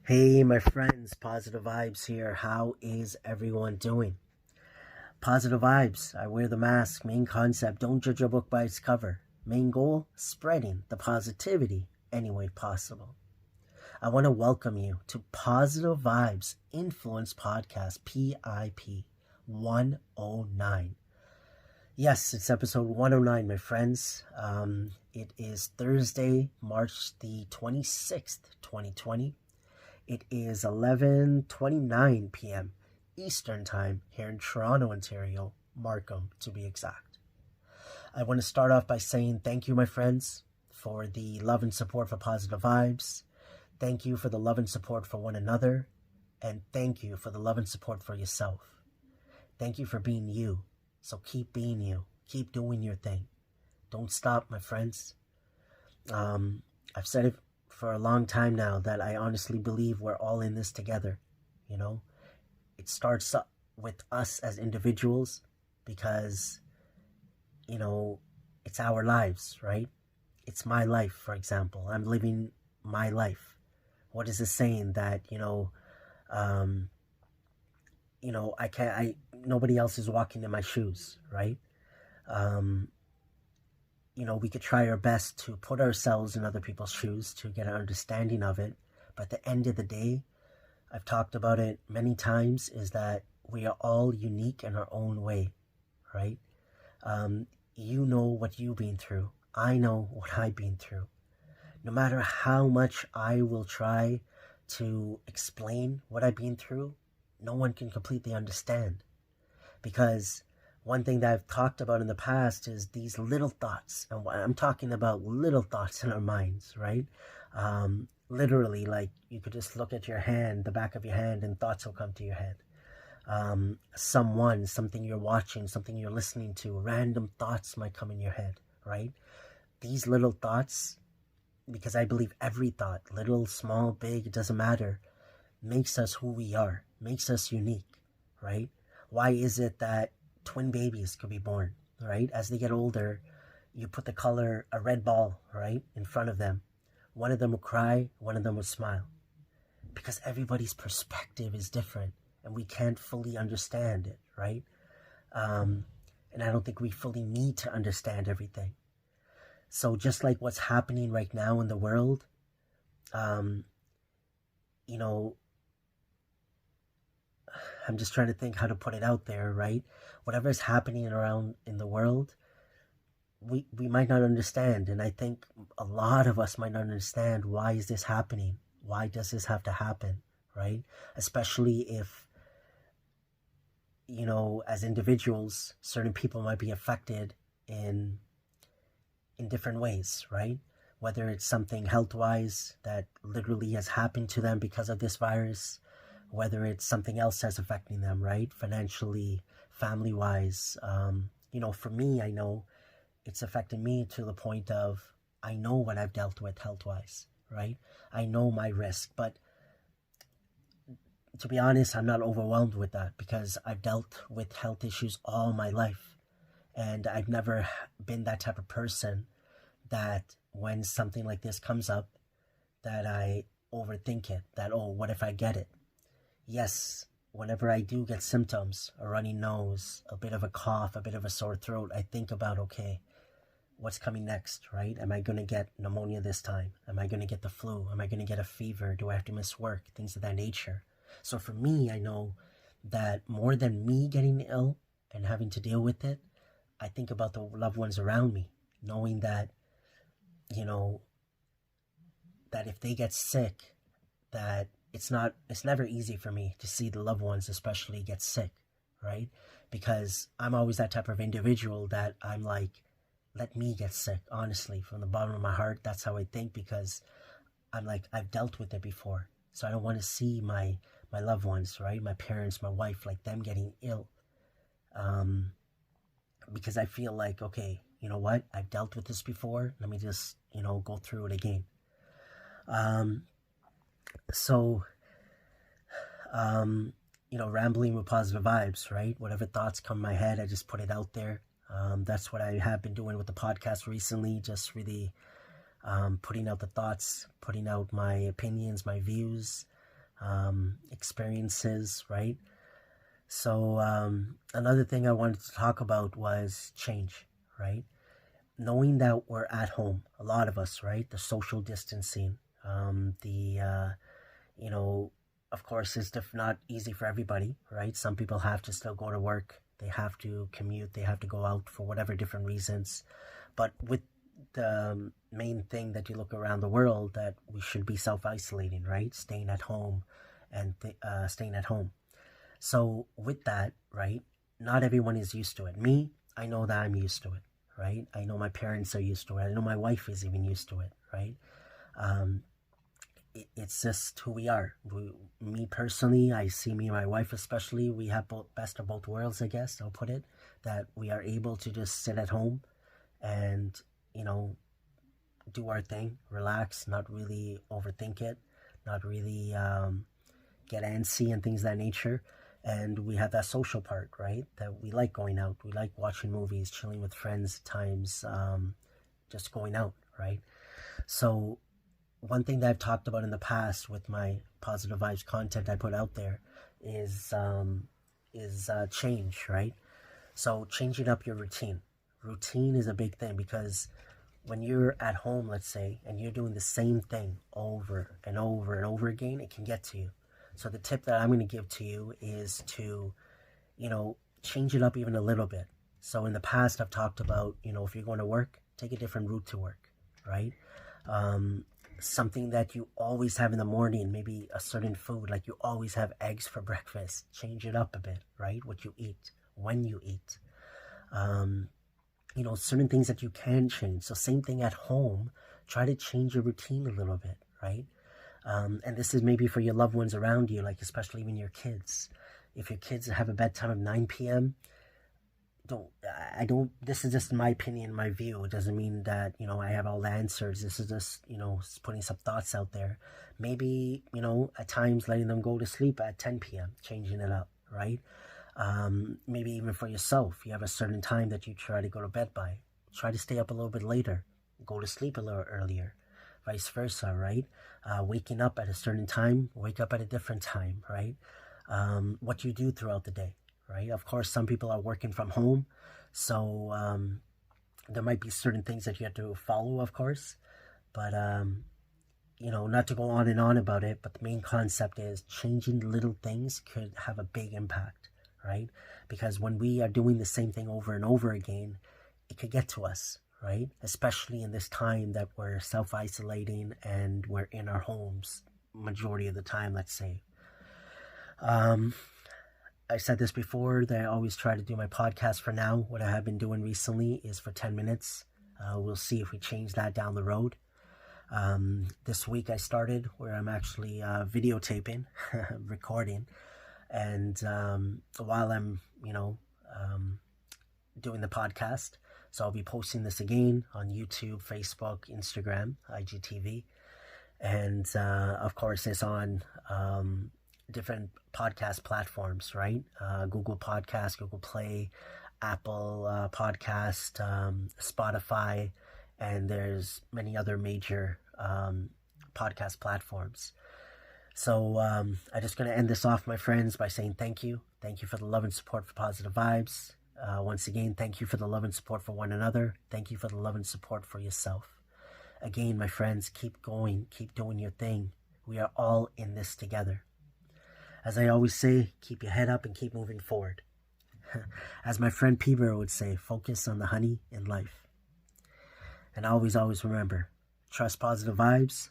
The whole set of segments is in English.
Hey, my friends, Positive Vibes here. How is everyone doing? Positive Vibes. I wear the mask. Main concept, don't judge a book by its cover. Main goal, spreading the positivity any way possible. I want to welcome you to Positive Vibes Influence Podcast PIP109. Yes, it's episode 109, my friends. It is Thursday, March the 26th, 2020. It is 11:29 p.m. Eastern Time here in Toronto, Ontario, Markham to be exact. I want to start off by saying thank you, my friends, for the love and support for Positive Vibes. Thank you for the love and support for one another. And thank you for the love and support for yourself. Thank you for being you. So keep being you. Keep doing your thing. Don't stop, my friends. I've said it for a long time now that I honestly believe we're all in this together. You know, it starts up with us as individuals because, it's our lives, right? It's my life, for example. I'm living my life. What is it saying that, nobody else is walking in my shoes, right? We could try our best to put ourselves in other people's shoes to get an understanding of it. But at the end of the day, I've talked about it many times, is that we are all unique in our own way, right? You know what you've been through. I know what I've been through. No matter how much I will try to explain what I've been through, no one can completely understand. Because one thing that I've talked about in the past is these little thoughts. And I'm talking about little thoughts in our minds, right? Literally, like you could just look at your hand, the back of your hand, and thoughts will come to your head. Something you're watching, something you're listening to, random thoughts might come in your head, right? These little thoughts, because I believe every thought, little, small, big, it doesn't matter, makes us who we are, makes us unique, right? Why is it that twin babies could be born, right? As they get older, you put the color, a red ball, right, in front of them. One of them will cry, one of them will smile. Because everybody's perspective is different and we can't fully understand it, right? And I don't think we fully need to understand everything. So just like what's happening right now in the world, I'm just trying to think how to put it out there, right? Whatever is happening around in the world, we might not understand. And I think a lot of us might not understand, why is this happening? Why does this have to happen, right? Especially if, as individuals, certain people might be affected in different ways, right? Whether it's something health-wise that literally has happened to them because of this virus, whether it's something else that's affecting them, right? Financially, family-wise. For me, I know it's affected me to the point of, I know what I've dealt with health-wise, right? I know my risk, but to be honest, I'm not overwhelmed with that because I've dealt with health issues all my life. And I've never been that type of person that when something like this comes up, that I overthink it, that, oh, what if I get it? Yes, whenever I do get symptoms, a runny nose, a bit of a cough, a bit of a sore throat, I think about, okay, what's coming next, right? Am I going to get pneumonia this time? Am I going to get the flu? Am I going to get a fever? Do I have to miss work? Things of that nature. So for me, I know that more than me getting ill and having to deal with it, I think about the loved ones around me, knowing that, that if they get sick, that it's never easy for me to see the loved ones especially get sick, right? Because I'm always that type of individual that I'm like, let me get sick, honestly, from the bottom of my heart. That's how I think, because I'm like, I've dealt with it before. So I don't want to see my loved ones, right? My parents, my wife, like them getting ill. Because I feel like, okay, you know what? I've dealt with this before. Let me just, go through it again. Rambling with positive vibes, right? Whatever thoughts come in my head, I just put it out there. That's what I have been doing with the podcast recently, just really putting out the thoughts, putting out my opinions, my views. experiences, right? So another thing I wanted to talk about was change, right? Knowing that we're at home, a lot of us, right? The social distancing, you know, of course, it's not easy for everybody, right? Some people have to still go to work. They have to commute. They have to go out for whatever different reasons. But with the main thing that you look around the world, that we should be self-isolating, right? Staying at home and staying at home. So with that, right, not everyone is used to it. Me, I know that I'm used to it, right? I know my parents are used to it. I know my wife is even used to it, right? It's just who we are. Me personally, I see me and my wife especially, we have both best of both worlds, I guess I'll put it, that we are able to just sit at home and, do our thing, relax, not really overthink it, not really get antsy and things of that nature. And we have that social part, right? That we like going out. We like watching movies, chilling with friends at times, just going out, right? So one thing that I've talked about in the past with my positive vibes content I put out there is change, right? So changing up your routine. Routine is a big thing, because when you're at home, let's say, and you're doing the same thing over and over and over again, it can get to you. So the tip that I'm going to give to you is to, change it up even a little bit. So in the past, I've talked about, if you're going to work, take a different route to work, right? Something that you always have in the morning, maybe a certain food, like you always have eggs for breakfast. Change it up a bit, right? What you eat, when you eat. Certain things that you can change. So same thing at home. Try to change your routine a little bit, right? And this is maybe for your loved ones around you, like especially even your kids. If your kids have a bedtime of 9 p.m., this is just my opinion, my view. It doesn't mean that, I have all the answers. This is just, putting some thoughts out there. Maybe, at times letting them go to sleep at 10 p.m., changing it up, right? Maybe even for yourself, you have a certain time that you try to go to bed by. Try to stay up a little bit later, go to sleep a little earlier, vice versa, right? Waking up at a certain time, wake up at a different time, right? What you do throughout the day, right? Of course, some people are working from home, so there might be certain things that you have to follow, of course, but not to go on and on about it, but the main concept is changing little things could have a big impact, right? Because when we are doing the same thing over and over again, it could get to us, right? Especially in this time that we're self-isolating and we're in our homes majority of the time, let's say. I said this before, that I always try to do my podcast for now. What I have been doing recently is for 10 minutes. We'll see if we change that down the road. This week I started where I'm actually videotaping, recording. And while I'm, doing the podcast, so I'll be posting this again on YouTube, Facebook, Instagram, IGTV. And of course, it's on different podcast platforms, right? Google Podcast, Google Play, Apple Podcast, Spotify, and there's many other major podcast platforms. So I'm just going to end this off, my friends, by saying thank you. Thank you for the love and support for Positive Vibes. Once again, thank you for the love and support for one another. Thank you for the love and support for yourself. Again, my friends, keep going, keep doing your thing. We are all in this together. As I always say, keep your head up and keep moving forward. As my friend Peter would say, focus on the honey in life. And always remember, trust positive vibes,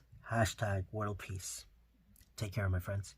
#world peace. Take care, my friends.